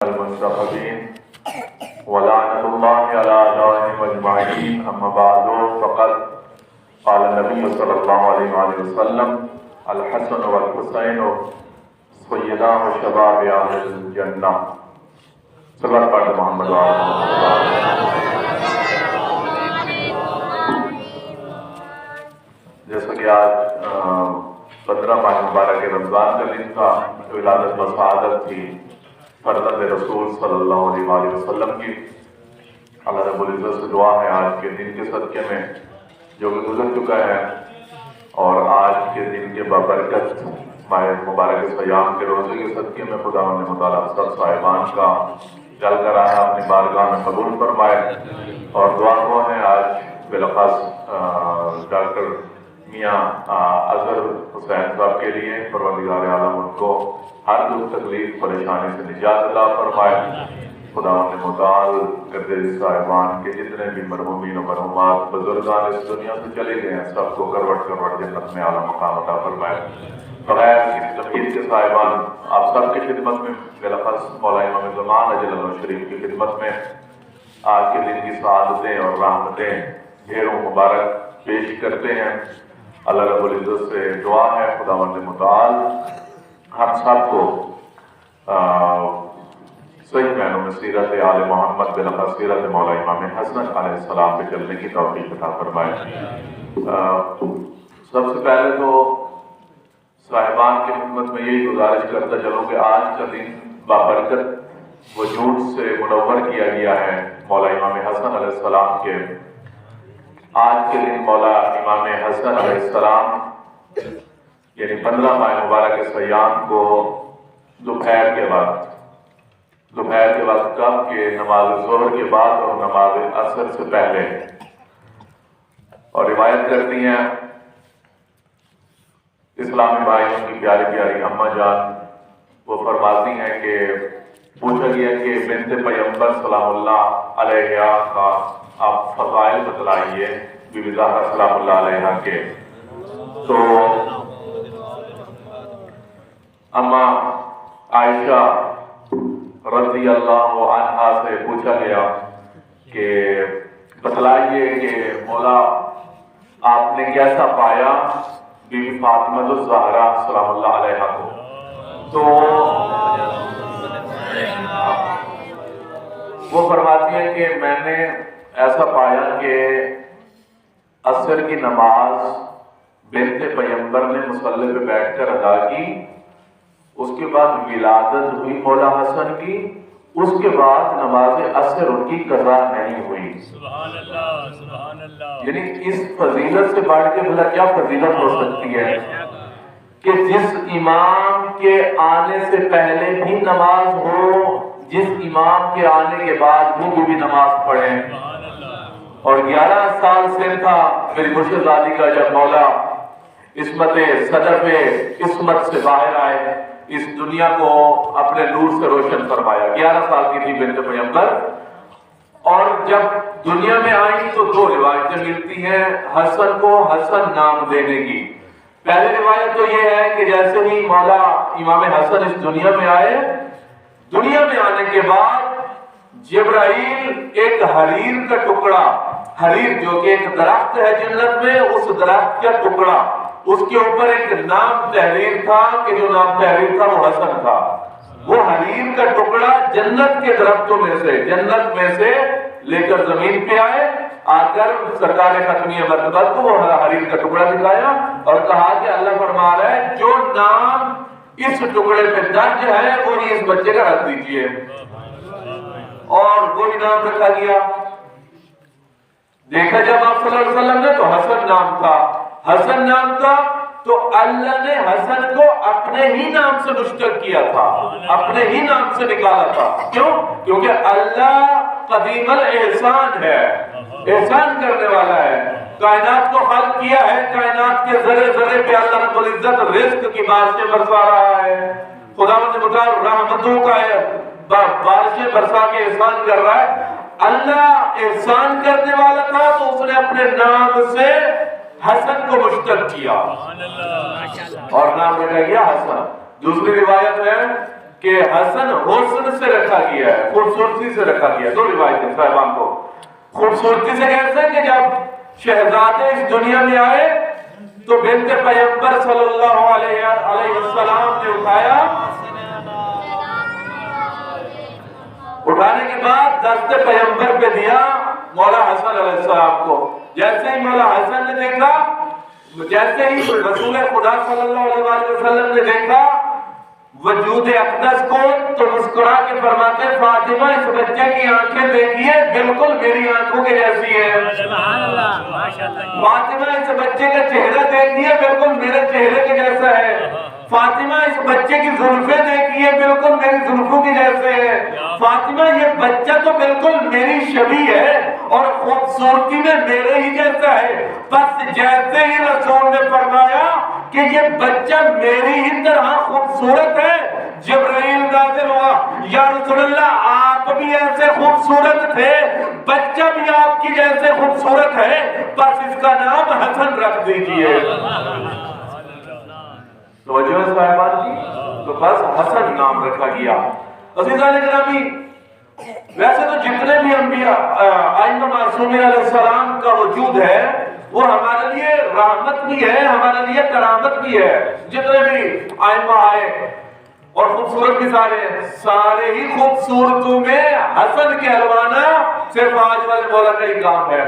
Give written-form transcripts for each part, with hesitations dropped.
المستقبلين ولعنة الله على أعدائهم أجمعين. أما بعد فقد قال النبي صلى الله عليه وآله وسلم الحسن والحسين سيدا شباب أهل الجنة. صلی اللہ علیہ محمد جیسا کہ آج 15 ماہ مبارک رمضان کا دن تھا، ولادت و سعادت تھی فرزند رسول صلی اللہ علیہ وآلہ وسلم کی. اللہ رب العزت سے دعا ہے آج کے دن کے صدقے میں جو کہ گزر چکا ہے، اور آج کے دن کے بابرکت ماہ مبارک سیام کے روزے کے صدقے میں خدا متعالی سب صاحبان کا چل کر آیا اپنی بارگاہ میں قبول فرمائے. اور دعا گو ہے آج بالخاص ڈاکٹر میاں اظہر حسین صاحب کے لیے پروردگار عالم ان کو ہر دکھ تکلیف پریشانی سے نجات عطا فرمائے. خدا متعال گردش صاحبان کے جتنے بھی مرحومین و مرحومات بزرگان اس دنیا سے چلے گئے ہیں سب کو کروٹ کروٹ جنت میں اعلیٰ مقام عطا فرمائے. بغیر اس تمہید کے صاحبان آپ سب کی خدمت میں بالخص مولا امام زمان اجل اللہ شریف کی خدمت میں آج کے دن کی سعادتیں اور رحمتیں ڈھیروں مبارک پیش کرتے ہیں. اللہ رب العزت سے دعا ہے خداوند متعال ہم سب کو صحیح معنوں میں سیرت آل محمد بالخص سیرت مولا امام حسن علیہ السلام پہ چلنے کی توفیق عطا فرمائے. سب سے پہلے تو صاحبان کی خدمت میں یہی گزارش کرتا چلوں کہ آج کا دن بابرکت وجود سے منور کیا گیا ہے مولا امام حسن علیہ السلام کے. آج کے دن مولا امام حسن علیہ السلام یعنی 15 ماہ مبارک سیام کو دوپہر کے وقت کب کہ نماز ظہر کے بعد اور نماز عصر سے پہلے، اور روایت کرتی ہیں اسلامی بھائیوں کی پیاری پیاری اماں جان، وہ فرماتی ہیں کہ پوچھا گیا کہ بنت پیغمبر سلام اللہ علیہ کا آپ فضائل بتلائیے بی بی زہرا سلام اللہ علیہ کے. تو اماں عائشہ رضی اللہ عنہا سے پوچھا گیا کہ بتلائیے کہ مولا آپ نے کیسا پایا بی بی فاطمہ الزہرا سلام اللہ علیہ کو. تو وہ فرماتی ہیں کہ میں نے ایسا پایا کہ عصر کی نماز بنت پیغمبر نے مصلی پہ بیٹھ کر ادا کی، اس کے بعد ولادت ہوئی مولا حسن کی، اس کے بعد نماز عصر ان کی قضا نہیں ہوئی. سبحان اللہ سبحان اللہ. یعنی اس فضیلت سے بڑھ کے بھلا کیا فضیلت ہو سکتی ہے کہ جس امام کے آنے سے پہلے بھی نماز ہو، جس امام کے آنے کے بعد بھی نماز پڑھیں. اور 11 سال سے تھا میری مرشد علی کا جب مولا عصمت صدف عصمت سے باہر آئے، اس دنیا کو اپنے نور سے روشن فرمایا. 11 سال کی تھی بنت پیغمبر، اور جب دنیا میں آئی تو 2 روایتیں ملتی ہیں حسن کو حسن نام دینے کی. پہلی روایت تو یہ ہے کہ جیسے ہی مولا امام حسن اس دنیا میں آئے، دنیا میں آنے کے بعد جبرائیل ایک حریر کا ٹکڑا، حریر جو کہ ایک درخت ہے جنت میں، اس درخت کا ٹکڑا، اس کے اوپر ایک نام تحریر تھا کہ جو نام تحریر تھا وہ حسن تھا. وہ حریر کا ٹکڑا جنت کے درختوں میں سے، جنت میں سے لے کر زمین پہ آئے، آ کر سرکار ختمیہ مرتبہ کو وہ حریر کا ٹکڑا دکھایا اور کہا کہ اللہ فرما رہا ہے جو نام اس ٹکڑے پہ درج ہے وہی اس بچے کا رکھ دیجئے. اور وہی نام رکھا گیا. دیکھا جب آپ صلی اللہ علیہ وسلم نے تو حسن نام تھا. حسن نام تھا تو اللہ نے حسن کو اپنے ہی نام سے مشتق کیا تھا، اپنے ہی نام سے نکالا تھا. کیوں؟ کیونکہ اللہ قدیم الاحسان ہے، احسان کرنے والا ہے. کائنات کو خلق کیا ہے، کائنات کے ذرے ذرے پہ اللہ رب العزت رزق کی بارشیں برسا رہا ہے. خداوند متعال رحمتوں کا بارشیں برسا کے احسان کر رہا ہے. اللہ احسان کرنے والا تھا تو اس نے اپنے نام سے حسن کو مشتق کیا اور نام رکھا گیا حسن. دوسری روایت ہے کہ حسن حسن سے رکھا گیا ہے، خوبصورتی سے رکھا گیا ہے. دو روایتیں صاحبان کو خوبصورتی سے کہتے ہیں کہ جب شہزادے اس دنیا میں آئے تو بنت پیغمبر صلی اللہ علیہ وسلم نے اٹھانے کے بعد دست پیغمبر پہ دیا مولا حسن علیہ السلام کو. جیسے ہی مولا حسن نے دیکھا، جیسے ہی رسول خدا صلی اللہ علیہ وسلم نے دیکھا وجود اقدس کو تو مسکرا کے فرماتے فاطمہ اس بچے کی آنکھیں دیکھیے بالکل میری آنکھوں کے جیسی ہے. فاطمہ اس بچے کا چہرہ دیکھیے بالکل میرے چہرے کے جیسا ہے. فاطمہ اس بچے کی زلفیں دیکھیے بالکل میری زلفوں کے جیسے ہے. فاطمہ یہ بچہ تو بالکل میری شبیہ ہے اور خوبصورتی میں میرے ہی جیسا ہے. بس جیسے ہی رسول نے فرمایا کہ یہ بچہ میری ہی طرح خوبصورت ہے، جبرائیل نازل ہوا، یا رسول اللہ آپ بھی ایسے خوبصورت تھے، بچہ بھی آپ کی جیسے خوبصورت ہے، بس اس کا نام حسن رکھ دیجئے. توجہ ہے صاحبان کی؟ تو بس حسن نام رکھا گیا. عزیزان گرامی، ویسے تو جتنے بھی انبیاء ائمہ معصومین علیہ السلام کا وجود ہے وہ ہمارے لیے رحمت بھی ہے، ہمارے لیے کرامت بھی ہے. جتنے بھی ائمہ آئے اور خوبصورت بھی سارے ہی خوبصورتوں میں حسن کہلوانا صرف آج والے مولا کا ہی کام ہے.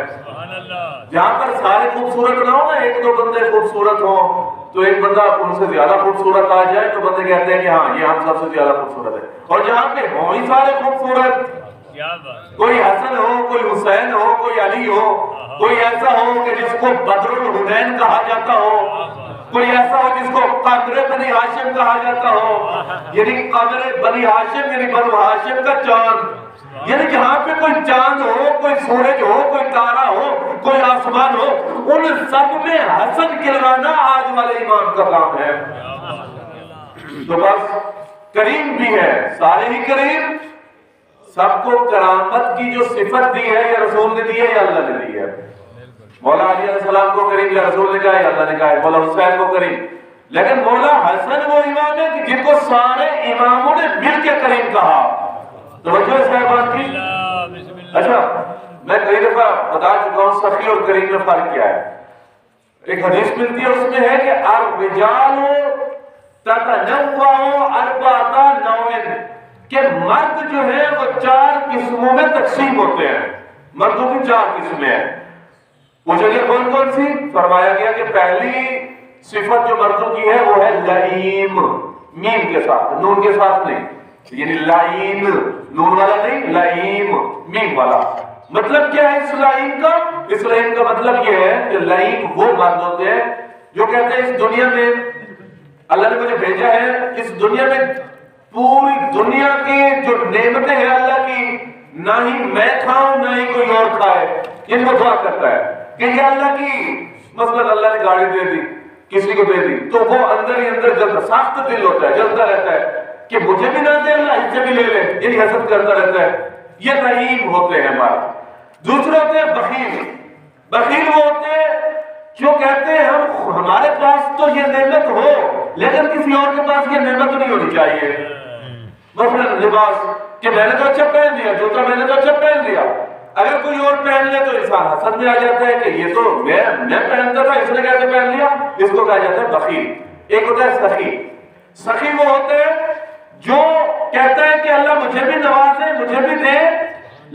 جہاں پر سارے خوبصورت نہ ہو نا، ایک دو بندے خوبصورت ہوں تو ایک بندہ ان سے زیادہ خوبصورت آ جائے تو بندے کہتے ہیں کہ ہاں یہ ہم سب سے زیادہ خوبصورت ہے. اور جہاں پہ ہوں ہی سارے خوبصورت، کوئی حسن ہو، کوئی حسین ہو، کوئی علی ہو، کوئی ایسا ہو کہ جس کو بدر الحنین کہا جاتا ہو، کوئی ایسا ہو جس کو قمر بنی ہاشم کہا جاتا ہو، یعنی قمر بنی ہاشم یعنی بنو ہاشم کا چاند. یعنی جہاں پہ کوئی چاند ہو، کوئی سورج ہو، کوئی تارا ہو، کوئی آسمان ہو، ان سب میں حسن کہلوانا آج والے امام کا کام ہے. تو بس کریم بھی ہے، سارے ہی کریم. سب کو کرامت کی جو صفت دی ہے یا رسول نے دی ہے یا اللہ نے دی ہے. مولا علی علیہ السلام کو کریم یا رسول نے کہا ہے یا اللہ نے کہا ہے. مولا حسین کو کریم. لیکن مولا حسن وہ امام ہے کہ جن کو سارے اماموں نے مل کے کریم کہا. توجہ صاحبان کی. اچھا میں کئی دفعہ بتا چکا ہوں سخی اور کریم میں فرق کیا ہے. ایک حدیث ملتی ہے، اس میں ہے کہ الرجال تتنوع اربعۃ نوع، کہ مرد جو ہے وہ 4 قسموں میں تقسیم ہوتے ہیں. مردوں کی 4 قسمیں ہیں. پوچھا گیا کون کون سی؟ فرمایا گیا کہ پہلی صفت جو مردوں کی ہے وہ ہے لئیم، میم کے ساتھ، نون کے ساتھ نہیں، یعنی لائین، نون والا نہیں، لئیم میم والا. مطلب کیا ہے اس لائین کا؟ اس لائین کا مطلب یہ ہے کہ لائین وہ مرد ہوتے ہیں جو کہتے ہیں اس دنیا میں اللہ نے مجھے بھیجا ہے، اس دنیا میں پوری دنیا کی جو نعمتیں ہیں اللہ کی نہ ہی میں کھاؤں نہ ہی کوئی اور کھائے. ان کو دعا کرتا ہے کہ یہ اللہ کی، مثلا اللہ نے گاڑی دے دی کسی کو دے دی تو وہ اندر ہی اندر جلتا، سخت دل ہوتا ہے، جلتا رہتا ہے کہ مجھے بھی نہ دے اللہ، اس سے بھی لے لے، یعنی حسد کرتا رہتا ہے. یہ رحیم ہوتے ہیں ہمارے. دوسرے ہوتے ہیں بخیل. بخیل وہ ہوتے ہیں جو کہتے ہیں ہمارے پاس تو یہ نعمت ہو لیکن کسی اور کے پاس یہ نعمت نہیں ہونی چاہیے. مثلا لباس کہ میں نے تو اچھا پہن لیا، جوتا میں نے تو اچھا پہن لیا، اگر کوئی اور پہن لے تو انسان حسد میں آ جاتا ہے کہ یہ تو میں پہنتا تھا، اس نے کیسے پہن لیا. اس کو کہا جاتا ہے بخیل. ایک ہوتا ہے سخی. سخی وہ ہوتے ہیں جو کہتا ہے کہ اللہ مجھے بھی نوازے، مجھے بھی دے،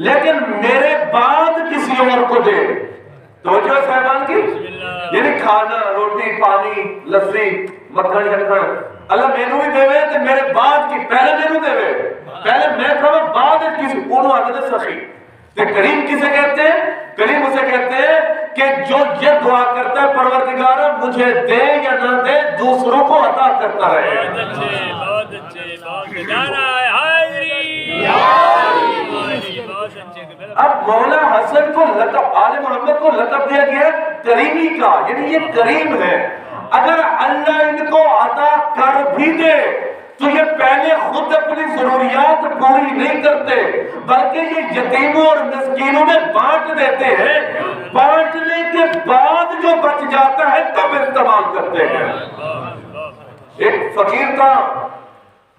لیکن میرے بعد کسی اور کو دے. توجہ صاحبان کی. یعنی کھانا، روٹی، پانی، لسی، مکھن شکھن اللہ مینو بھی دے تو میرے بعد کی، پہلے مینو دے، پہلے میں کھاؤں بعد کسی انہوں آتے تھے سخی. کریم کسے کہتے ہیں؟ کریم اسے کہتے ہیں کہ جو یہ دعا کرتا ہے پروردگارہ مجھے دے یا نہ دے دوسروں کو عطا کرتا رہے. بہت اچھے، بہت اچھے، بہت جانا ہے حاضری. اب مولا حسن کو لقب، آل محمد کو لقب دیا گیا کریمی کا، یعنی یہ کریم ہے. اگر اللہ ان کو عطا کر بھی دے تو یہ پہلے خود اپنی ضروریات پوری نہیں کرتے بلکہ یہ یتیموں اور مسکینوں میں بانٹ دیتے ہیں. بانٹنے کے بعد جو بچ جاتا ہے تب استعمال کرتے ہیں. ایک فقیر تھا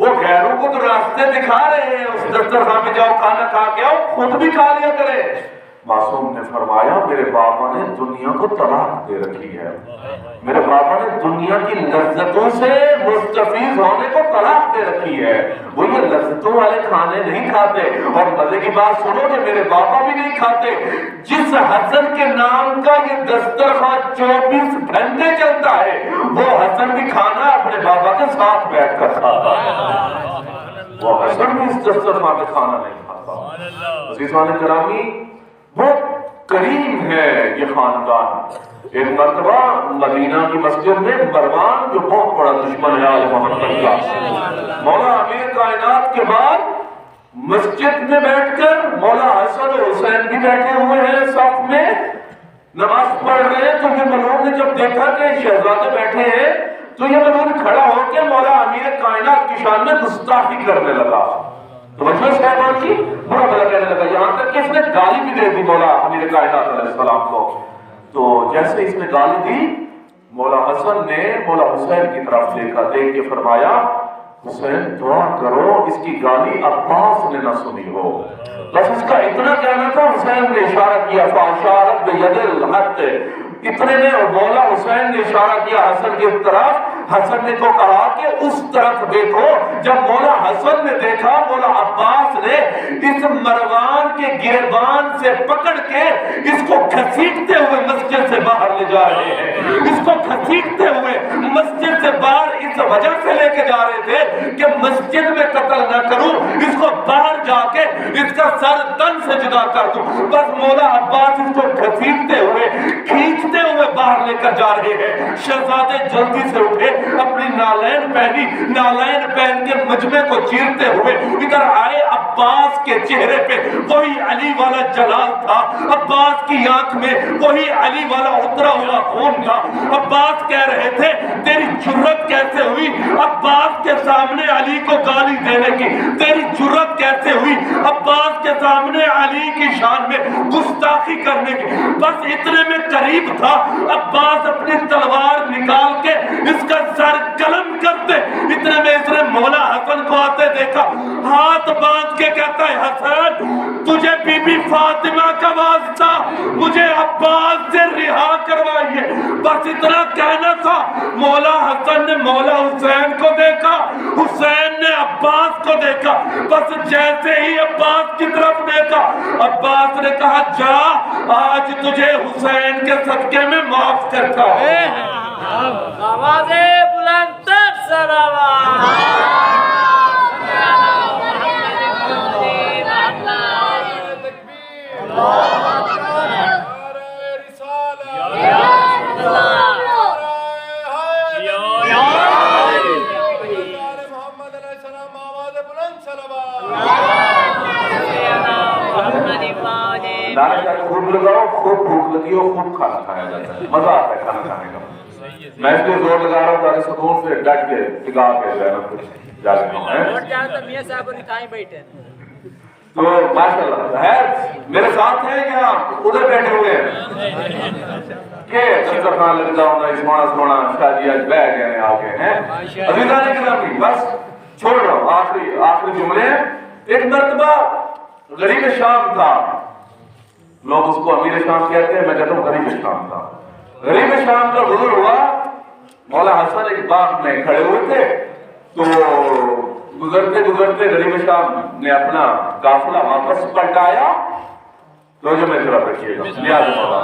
وہ غیروں کو تو راستے دکھا رہے ہیں، اس دسترخوان پہ جاؤ کھانا کھا کے آؤ، خود بھی کھا لیا کرے۔ معصوم نے فرمایا میرے بابا نے دنیا کو طلاق دے رکھی ہے، میرے بابا نے دنیا کی لذتوں سے مستفیض ہونے کو طلاق دے رکھی ہے، وہ یہ لذتوں والے کھانے نہیں کھاتے۔ اور مزے کی بات سنو کہ میرے بابا بھی نہیں کھاتے۔ جس حسن کے نام کا یہ دسترخوان 24 گھنٹے چلتا ہے، وہ حسن بھی کھانا اپنے بابا کے ساتھ بیٹھ کر کھاتا ہے، وہ حسن بھی اس دسترخوان پہ کھانا نہیں کھاتا۔ عزیزان گرامی، بہت کریم ہے یہ خاندان۔ ایک مرتبہ مدینہ کی مسجد میں مروان جو بہت بڑا دشمن ہے آل محمد کا، مولا امیر کائنات کے بعد مسجد میں بیٹھ کر مولا حسن و حسین بھی بیٹھے ہوئے ہیں صف میں نماز پڑھ رہے ہیں، تو یہ ملعون نے جب دیکھا کہ شہزادے بیٹھے ہیں تو یہ ملعون کھڑا ہو کے مولا امیر کائنات کی شان میں گستاخی کرنے لگا۔ تو مجھے صاحبان کی برا بھلا کہنے لگا، یہاں تک کہ اس نے گالی بھی دے دی مولا امیر کائنات علیہ السلام کو۔ تو جیسے اس نے گالی دی، مولا حسن نے مولا حسین کی طرف دیکھا، دیکھ کے فرمایا حسین دعا کرو اس کی گالی عباس نے نہ سنی ہو۔ بس اس کا اتنا کہنا تھا، حسین نے اشارہ کیا فاشارت بید الحق، اتنے میں مولا حسین نے اشارہ کیا حسن کی طرف، حسن نے تو کہا کہ اس طرف دیکھو۔ جب مولا حسن نے دیکھا، مولا عباس نے اس مروان کے گریبان سے پکڑ کے اس کو گھسیٹتے ہوئے مسجد سے باہر لے جا رہے ہیں، اس کو گھسیٹتے ہوئے مسجد سے باہر اس وجہ سے لے کے جا رہے تھے کہ مسجد میں قتل نہ کروں، اس کو باہر جا کے اس کا سر تن سے جدا کر دوں۔ بس مولا عباس اس کو گھسیٹتے ہوئے کھینچتے ہوئے باہر لے کر جا رہے ہیں۔ شہزادے جلدی سے اٹھے، اپنی نالین پہنی، نالین پہن کے مجمع کو چیرتے ہوئے ادھر آئے۔ عباس کے چہرے پہ وہی علی والا جلال تھا، عباس کی آنکھ میں وہی علی والا اترا ہوا خون تھا۔ عباس کہہ رہے تھے تیری جرت کیسے ہوئی عباس کے سامنے علی کو گالی دینے کی، تیری جرت کیسے ہوئی عباس کے سامنے علی کی شان میں گستاخی کرنے کی۔ بس اتنے میں قریب تھا، عباس اپنی تلوار نکال کے اس کا سر قلم کرتے، اتنے میں اس نے مولا حسن کو آتے دیکھا، ہاتھ باندھ کے کہتا ہے حسن تجھے بی بی فاطمہ کا واسطہ مجھے عباس سے رہا کروائیے۔ بس اتنا کہنا تھا، مولا حسن نے مولا حسین کو دیکھا، حسین نے عباس کو دیکھا، بس جیسے ہی عباس کی طرف دیکھا، عباس نے کہا جا آج تجھے حسین کے صدقے میں معاف کرتا ہوں۔ آواز بلند تر سلام خوب لگاؤ، خوب بھوک لگی ہو، خوب کھانا کھایا جاتا ہے، مزہ آتا ہے کھانا کھانے کا۔ میں اس لیے زور لگا رہا ہوں تاکہ سکون سے ڈٹ کے ٹکا کے جو ہے نا کچھ جا سکتا ہوں۔ تو ماشاءاللہ ہے میرے ساتھ ہیں یا ادھر بیٹھے ہوئے ہیں کہ دسترخوان لگ جاؤں گا سونا سونا شادی آج بہ گئے ہیں آگے ہیں عزیزان گرامی۔ بس چھوڑ رہا ہوں، آخری جملے ہیں۔ ایک مرتبہ غریب شام تھا، لوگ اس کو امیر شام کہتے ہیں، میں کہتا ہوں غریب شام تھا۔ غریب شام کا ظہور ہوا، مولا حسن ایک باغ میں کھڑے ہوئے تھے، تو گزرتے گزرتے غریب شام نے اپنا قافلہ واپس پلٹایا۔ جو میں طرف رکھیے گا نیاز مولا،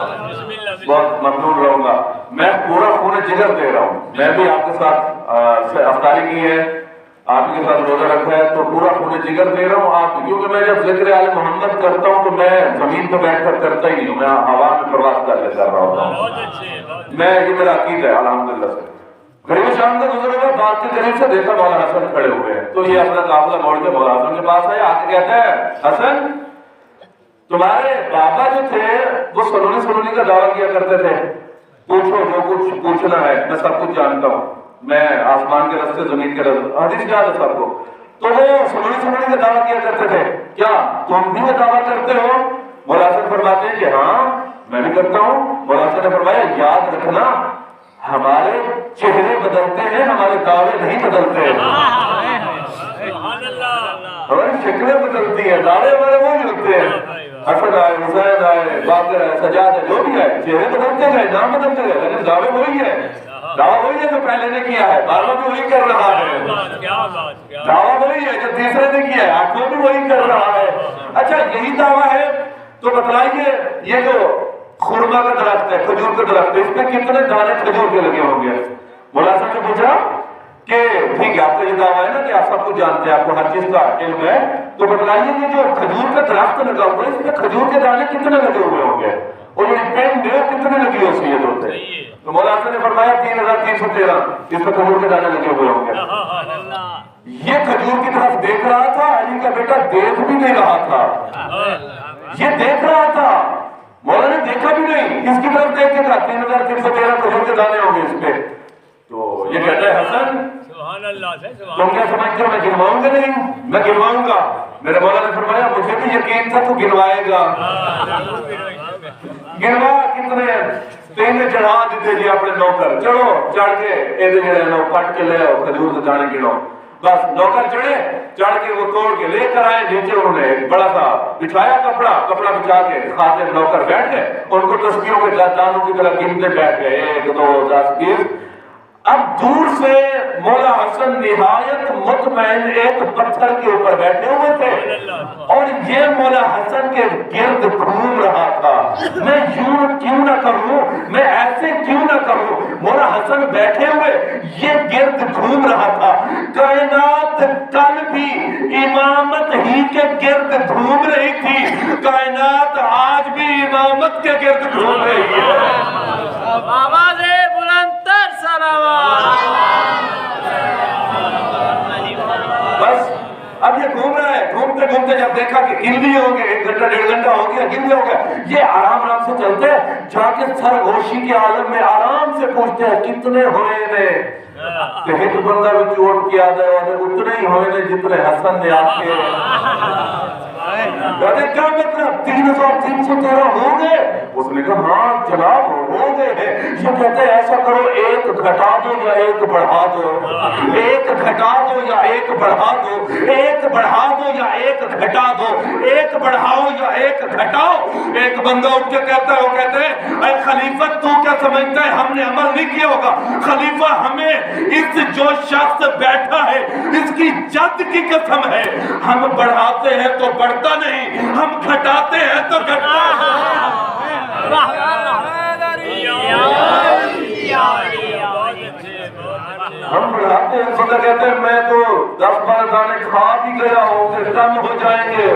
بہت ممنون رہوں گا، میں پورا خون جگر دے رہا ہوں، میں بھی آپ کے ساتھ افطاری کی ہے، آپ کے ساتھ روزہ رکھا ہے، تو پورا خون جگر دے رہا ہوں آپ، کیونکہ میں جب ذکر آل محمد کرتا ہوں تو میں زمین پہ بیٹھ کر کرتا ہی نہیں ہوں، میں ہوا میں پرواز کر رہا ہوتا ہوں، میں یہ میرا عقیدہ ہے الحمدللہ سے۔ غریب شام کا گزر ہوا، باغ کے قریب سے دیکھا مولا حسن کھڑے ہوئے ہیں، تو یہ اپنا قافلہ موڑ کے مولا حسن کے پاس آیا، آ کے کہتا ہے حسن تمہارے بابا جو تھے وہ سلونی کا دعویٰ کیا کرتے تھے، پوچھو جو کچھ پوچھنا ہے، میں سب کچھ جانتا ہوں، میں آسمان کے راستے زمین کے راستے، حدیث یاد ہے سب کو۔ تو وہ سلونی کا دعویٰ کیا کرتے تھے، کیا تم بھی وہ دعویٰ کرتے ہو؟ مولا حسن فرماتے ہیں کہ ہاں میں بھی کرتا ہوں۔ مولا حسن نے فرمایا یاد رکھنا ہمارے چہرے بدلتے ہیں، ہمارے دعوے نہیں بدلتے ہیں۔ ہماری شکلیں بدلتی ہیں، دعوے ہمارے وہی ہوتے ہیں، حسن آئے، حسین آئے، باقر آئے، سجاد ہے، جو بھی آئے، چہرے بدلتے گئے، نام بدلتے گئے، لیکن دعوے وہی ہے، دعویٰ وہی ہے جو پہلے نے کیا ہے، بارہ بھی وہی کر رہا ہے، دعویٰ وہی ہے جو تیسرے نے کیا ہے، آٹھویں بھی وہی کر رہا ہے۔ اچھا یہی دعویٰ ہے تو بتلائیے یہ جو خرما کا درخت ہے، کھجور کا درخت ہے، اس میں کتنے دانے کھجور کے لگے ہوں گے؟ مولا صاحب نے پوچھا کہ ٹھیک ہے آپ کا یہ دعویٰ ہے نا کہ آپ سب کچھ جانتے ہیں، آپ کو ہر چیز کا علم ہے، تو بتلائیے یہ جو کھجور کا درخت لگا ہوا ہے اس میں کھجور کے دانے کتنے لگے ہوئے ہوں گے؟ اور یہ پینڈ کتنے لگی ہوتی ہے ہوتے؟ تو مولا صاحب نے فرمایا 3313 اس میں کھجور کے دانے لگے ہوئے ہوں گے۔ یہ کھجور کی طرف دیکھ رہا تھا، علی کا بیٹا دیکھ بھی نہیں رہا تھا، یہ دیکھ رہا تھا، مولا نے دیکھا بھی نہیں، اس کی طرف دیکھ کے تھا 3313 کھجور کے دانے ہوں گے اس پہ۔ تو یہ کہتا ہے حسن تم کیا سمجھتے ہو میں گنواؤں گا؟ نہیں میں گنواؤں گا۔ میرے مولا نے فرمایا مجھے بھی یقین تھا تو گنوائے گا، گنوا کتنے؟ تین چڑھا دیتے جی اپنے نوکر، چڑھو چڑھ کے یہ جڑے نو پٹ کے لے آؤ کھجور کے دانے گنو، بس نوکر چڑھے، چڑھ کے وہ توڑ کے لے کر آئے، نیچے انہوں نے ایک بڑا سا بچھایا کپڑا بچھا کے خاطر نوکر بیٹھ گئے، ان کو تسبیحوں کے دانوں کی طرح گنتے بیٹھ گئے، 1 2 10 20۔ اب دور سے مولا حسن نہایت مطمئن ایک پتھر کے اوپر بیٹھے ہوئے تھے اور یہ مولا حسن کے گرد گھوم رہا تھا۔ میں یوں کیوں نہ کروں، میں ایسے کیوں نہ کروں، مولا حسن بیٹھے ہوئے یہ گرد گھوم رہا تھا۔ کائنات کل بھی امامت ہی کے گرد گھوم رہی تھی، کائنات آج بھی امامت کے گرد گھوم رہی ہے۔ آواز بلندتر سلام۔ بس اب یہ گھوم رہا ہے، گھومتے گھومتے جب دیکھا کہ گن لیے ہوں گے، 1 گھنٹہ 1.5 گھنٹہ ہو گیا، گن لیے ہوں گے، یہ آرام سے چلتے جا کے سرگوشی کے عالم میں آرام سے پوچھتے ہیں کتنے ہوئے نے؟ کہ ایک بندہ بھی چوٹ کیا دے اور اتنے ہی ہوئے نے جتنے حسن نے آپ کے۔ کہتے کیا مطلب 3313 ہو گئے؟ اس نے کہا ہاں جناب ہو گئے ہیں۔ یہ کہتے ہیں ایسا کرو 1 گھٹا دو یا 1 بڑھا دو، 1 گھٹا دو یا 1 بڑھا دو، 1 بڑھا دو یا 1 گھٹا دو، 1 بڑھاؤ یا 1 گھٹاؤ۔ ایک بندہ اٹھ کے کہتا ہے، وہ کہتے ہیں اے خلیفہ تو کیا سمجھتا ہے ہم نے عمل نہیں کیا ہوگا؟ خلیفہ ہمیں اس جو شخص بیٹھا ہے اس کی جد کی قسم ہے، ہم بڑھاتے ہیں تو بڑھتا نہیں، ہم گھٹاتے ہیں تو گھٹتا ہم بڑھاتے ہیں۔ بندہ کہتے ہیں میں تو 10-12 دانے کھا بھی گیا ہوں کہ کم ہو جائیں گے،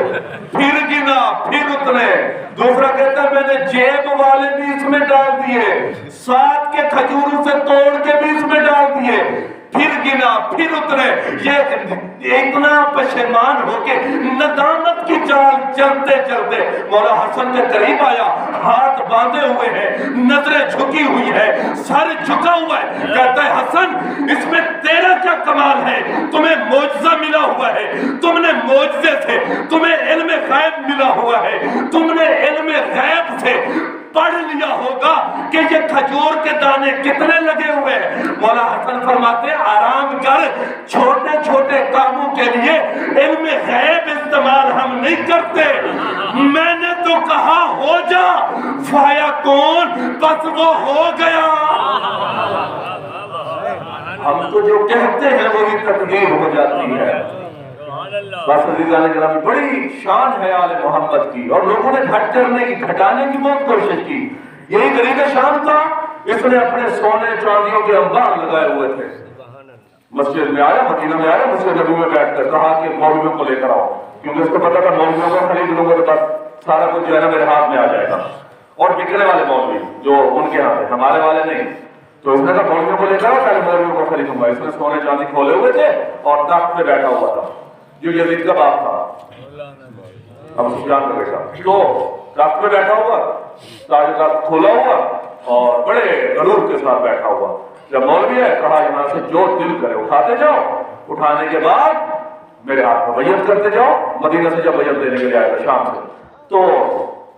پھر گنا پھر اتنے۔ دوسرا کہتا ہے میں نے جیب والے بھی اس میں ڈال دیے، ساتھ کے کھجوروں سے توڑ کے بھی اس میں ڈال دیے، پھر گنا پھر اتنے۔ یہ اتنا پشیمان ہو کے ندامت کی چال چلتے چلتے مولا حسن کے قریب آیا، ہاتھ باندھے ہوئے ہیں، نظریں جھکی ہوئی ہے، سر جھکا ہوا ہے۔ کہتا ہے حسن اس میں تیرا کیا کمال ہے؟ تمہیں معجزہ ملا ہوا ہے، تم نے معجزے سے، تمہیں علم غیب ملا ہوا ہے، تم نے علم غیب سے پڑھ لیا ہوگا کہ یہ کھجور کے دانے کتنے لگے ہوئے ہیں۔ مولا حسن فرماتے آرام کر، چھوٹے چھوٹے کاموں کے لیے علم غیب استعمال ہم نہیں کرتے۔ میں نے تو کہا ہو جا فایا کون، بس وہ ہو گیا۔ ہم تو جو کہتے ہیں وہی تقدیر ہو جاتی ہے۔ بس عزیزان کرام بڑی شان ہے آل محمد کی، اور لوگوں نے گھٹ کرنے کی، گھٹانے کی بہت کوشش کی۔ یہی غریب شام تھا، اس نے اپنے سونے چاندیوں کے انبار لگائے ہوئے تھے۔ مسجد میں آیا، مدینہ میں آیا، مسجد نبی میں بیٹھ کر کہا کہ مولویوں کو لے کر آؤ، کیونکہ اس کو پتا تھا مولویوں کو خرید لوں گا تو بس سارا کچھ جو ہے نا میرے ہاتھ میں آ جائے گا، اور بکنے والے مولوی جو ان کے ہاں تھے، ہمارے والے نہیں۔ تو اس نے کہا مولویوں کو لے کر آؤ، پہلے مولویوں کو خریدوں گا۔ اس نے سونے چاندی کھولے ہوئے تھے اور تخت پہ بیٹھا ہوا تھا جو یزید کا باپ تھا، ابو سفیان کا بیٹا، تو تخت پہ بیٹھا ہوا، تاج تخت کھولا ہوا اور بڑے غرور کے ساتھ بیٹھا ہوا۔ جب مولوی ہے کہا یہاں سے جو دل کرے اٹھاتے جاؤ، اٹھانے کے بعد میرے ہاتھ میں بیعت کرتے جاؤ، مدینہ سے جب بیعت دینے کے لیے آئے گا شام سے۔ تو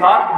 7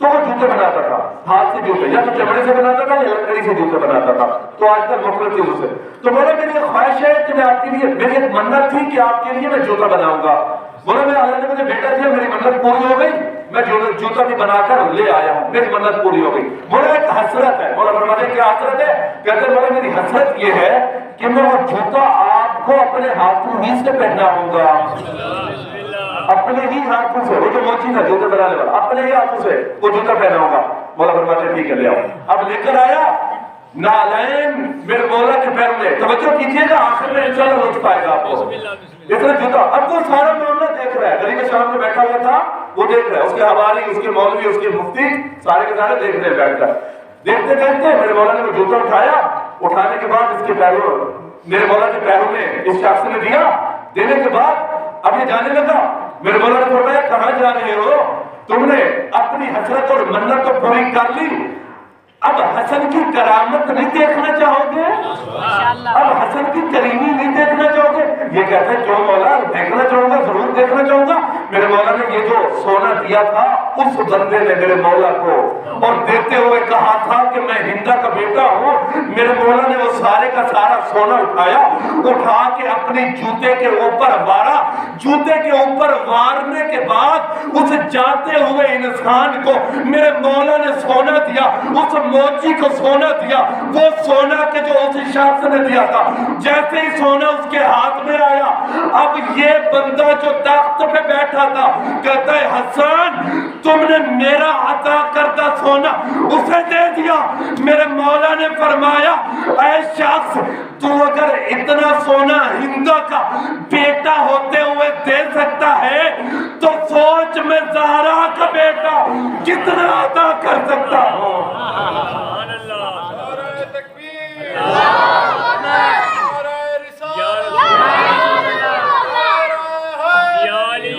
تو وہ جوتے بناتا تھا، ہاتھ سے جوتے، یا تو چمڑے سے بناتا تھا یا لکڑی سے جوتے بناتا تھا، تو آج کل مختلف چیزوں سے. تو بولا میری ایک خواہش ہے کہ میں آپ کے لیے، میری ایک منت تھی کہ آپ کے لیے میں جوتا بناؤں گا. بولا میں اللہ نے مجھے بیٹا دیا، میری منت پوری ہو گئی، میں جوتا بھی بنا کر لے آیا ہوں، میری منت پوری ہو گئی. بولا ایک حسرت ہے. بولا فرماتے کیا حسرت ہے؟ کہتے بولا میری حسرت یہ ہے کہ میں وہ جوتا آپ کو اپنے ہاتھوں ہی سے پہناؤں گا، اپنے ہی ہاتھوں سے. وہ جو موچی تھا جوتے بنانے والا، اپنے ہی ہاتھوں سے وہ جوتا پہناؤں گا. مولا فرماتے ٹھیک ہے لے آؤ. اب لے کر آیا نالین میرے مولا کے پیر میں. توجہ کیجئے گا، آخر میں انشاءاللہ لطف آئے گا آپ کو. اتنا جوتا، اب وہ سارا معاملہ دیکھ رہا ہے، غریب شام میں بیٹھا ہوا تھا، وہ دیکھ رہا ہے، اس کے حواری، اس کے مولوی، اس کے مفتی سارے کے سارے دیکھ رہے ہیں بیٹھ کر. دیکھتے دیکھتے میرے مولا نے وہ جوتا اٹھایا. اٹھانے کے بعد اس کے پیروں، میرے مولا کے پیروں میں اس شخص نے دیا. دینے کے بعد اب یہ جانے لگا. میرے مولا نے فرمایا کہاں جا رہے ہو؟ تم نے اپنی حسرت اور منت تو پوری کر لی، اب حسن کی کرامت نہیں دیکھنا چاہو گے؟ اب حسن کی کریمی نہیں دیکھنا چاہو گے؟ یہ کہتا ہے کیوں مولا؟ دیکھنا چاہوں گا، ضرور دیکھنا چاہوں گا. میرے مولا نے یہ جو سونا دیا تھا اس بندے نے میرے مولا کو، اور دیتے ہوئے کہا تھا کہ میں ہندا کا بیٹا ہوں. میرے مولا نے وہ سارے کا سارا سونا اٹھایا، اٹھا کے اپنی جوتے کے اوپر وارا. جوتے کے اوپر وارنے کے بعد اس جاتے ہوئے انسان کو میرے مولا نے سونا دیا، اس موچی کو سونا دیا. وہ سونا کے جو اس شخص نے دیا تھا، جیسے ہی سونا اس کے ہاتھ میں آیا، اب یہ بندہ جو تخت پہ بیٹھا تھا کہتا ہے حسن تم نے میرا عطا کردہ سونا اسے دے دیا. میرے مولا نے فرمایا اے شخص، تو اگر اتنا سونا ہندا کا بیٹا ہوتے ہوئے دے سکتا ہے تو سوچ میں زہرا کا بیٹا کتنا عطا کر سکتا ہوں. سبحان اللہ. نعرہ تکبیر، اللہ نعرہ رسالت، یا علی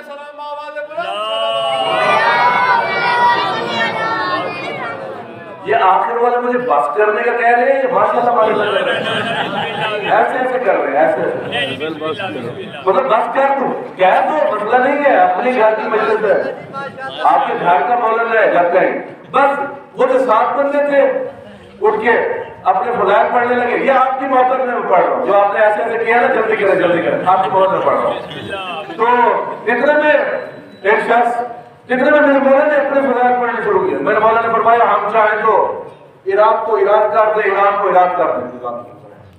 سلام آواز بلند. یہ آخر والا مجھے بس کرنے کا کہہ رہے ہیں، ماشاءاللہ ماشاءاللہ ایسے ایسے کر رہے ہیں، ایسے مطلب بس کر دو، کہہ دو، مسئلہ نہیں ہے، اپنی گھر کی مجلس ہے، آپ کے گھر کا مولانا ہے، گھر کا ہی. بس وہ جو 7 بندے تھے اٹھ کے اپنے فضائل پڑھنے لگے. یہ آپ کی محبت میں پڑھ رہا ہوں، جو آپ نے ایسے ایسے کیا نا، جلدی کریں جلدی کریں، آپ کی محبت میں پڑھ رہا ہوں. تو اتنے میں ایک شخص، اتنے میں میرے مولا نے اپنے فضائل پڑھنے شروع کیا. میرے مولا نے فرمایا ہم چاہیں تو عراق کو عراق کر دیں، ایران کو عراق کر دیں.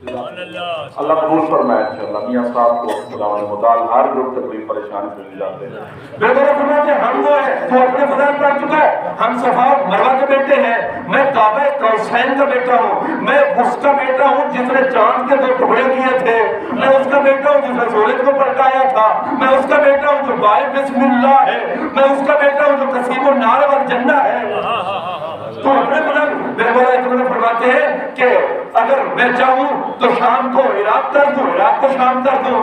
اللہ قبول فرمائے انشاءاللہ. میاں صاحب کو خدا و مدال ہر لوگ تکلیف پریشانی سے نجات دے. میرے مولا فرماتے ہیں ہم وہ ہیں جو اپنے فضائل پڑھ چکا ہے، ہم صفا مروہ کے بیٹے ہیں، میں کعبہ کوثین کا بیٹا ہوں، میں اس کا بیٹا ہوں جس نے چاند کے 2 ٹکڑے کیے تھے، میں اس کا بیٹا ہوں جس نے سورج کو پلٹایا تھا، میں اس کا بیٹا ہوں جو بائے بسم اللہ ہے، میں اس کا بیٹا ہوں جو قسیم النار والجنہ ہے. تو اپنے میرے مولا اتنا فرماتے ہیں کہ اگر میں چاہوں تو شام کو عراق کر دوں، عراق کو شام کر دوں،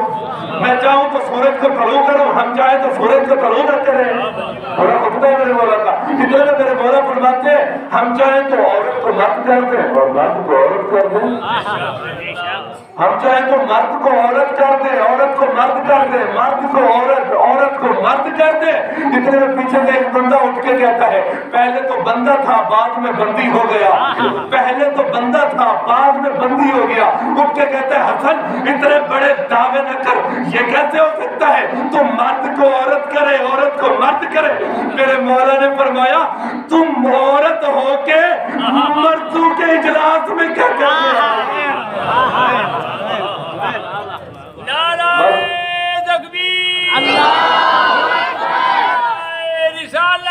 میں چاہوں تو سورج کو طلوع کروں، ہم چاہیں تو سورج کو طلوع نہ کریں. بڑا خطبہ ہے میرے مولا کا. اتنے میں میرے مولا فرماتے ہیں ہم چاہیں تو عورت کو مرد کر دیں اور مرد کو عورت کر دیں، ہم چاہیں تو مرد کو عورت کر دیں، عورت کو مرد کر دیں، مرد کو عورت، عورت کو مرد کر دیں. اتنے میں پیچھے سے ایک بندہ اٹھ کے کہتا ہے پہلے تو بندہ تھا بعد میں بندی ہو گیا، پہلے تو بندہ تھا بعد میں بندی ہو گیا. اٹھ کے کہتے ہیں حسن اتنے بڑے دعوے نہ کر، یہ کیسے ہو سکتا ہے تو مرد کو عورت کرے، عورت کو مرد کرے. میرے مولا نے فرمایا تم عورت ہو کے مردوں کے اجلاس میں کیا کرتے ہیں؟ نعرہ تکبیر، اللہ رسالت،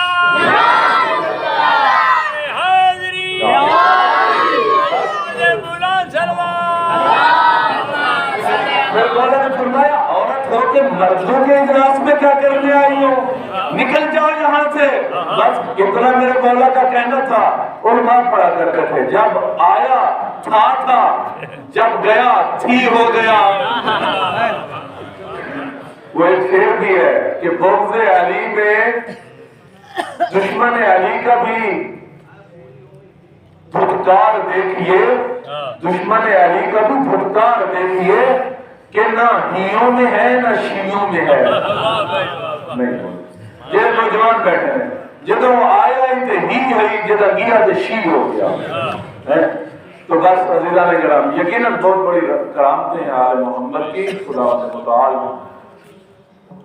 حاضری بلند سلوات. میرے مولا نے فرمایا عورت ہو کے مردوں کے اجلاس میں کیا کرنے آئی ہو، نکل جاؤ یہاں سے. بس اتنا میرے مولا کا کہنا تھا. علماء پڑھا کرتے تھے جب آیا تھا، جب گیا تھی ہو گیا. وہ ایک شعر بھی ہے کہ بغض علی میں دشمن علی کا بھی دھتکار دیکھیے، دشمن علی کا بھی دھتکار دیکھیے کہ نہ ہیوں میں ہے نہ شیوں میں ہے. نہیں یہ نوجوان بیٹھے ہیں جدوں آیا ہی تے ہی ہے جدا گیا تے شی ہو گیا ہے تو بس عزیزان کرام یقیناً بہت بڑی کرامتیں ہیں آل محمد کی خدا متعال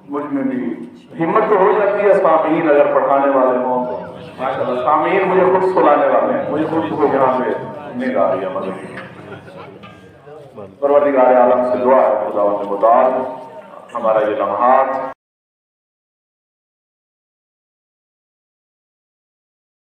مجھ میں بھی ہمت تو ہو جاتی ہے سامعین اگر پڑھانے والے ہوں تو ماشاءاللہ سامعین مجھے خود سلانے والے ہیں مجھے خود کو یہاں پہ نگاہ رہی ہے مدد پروردگار عالم سے دعا ہے خدا متعال ہمارا یہ لمحات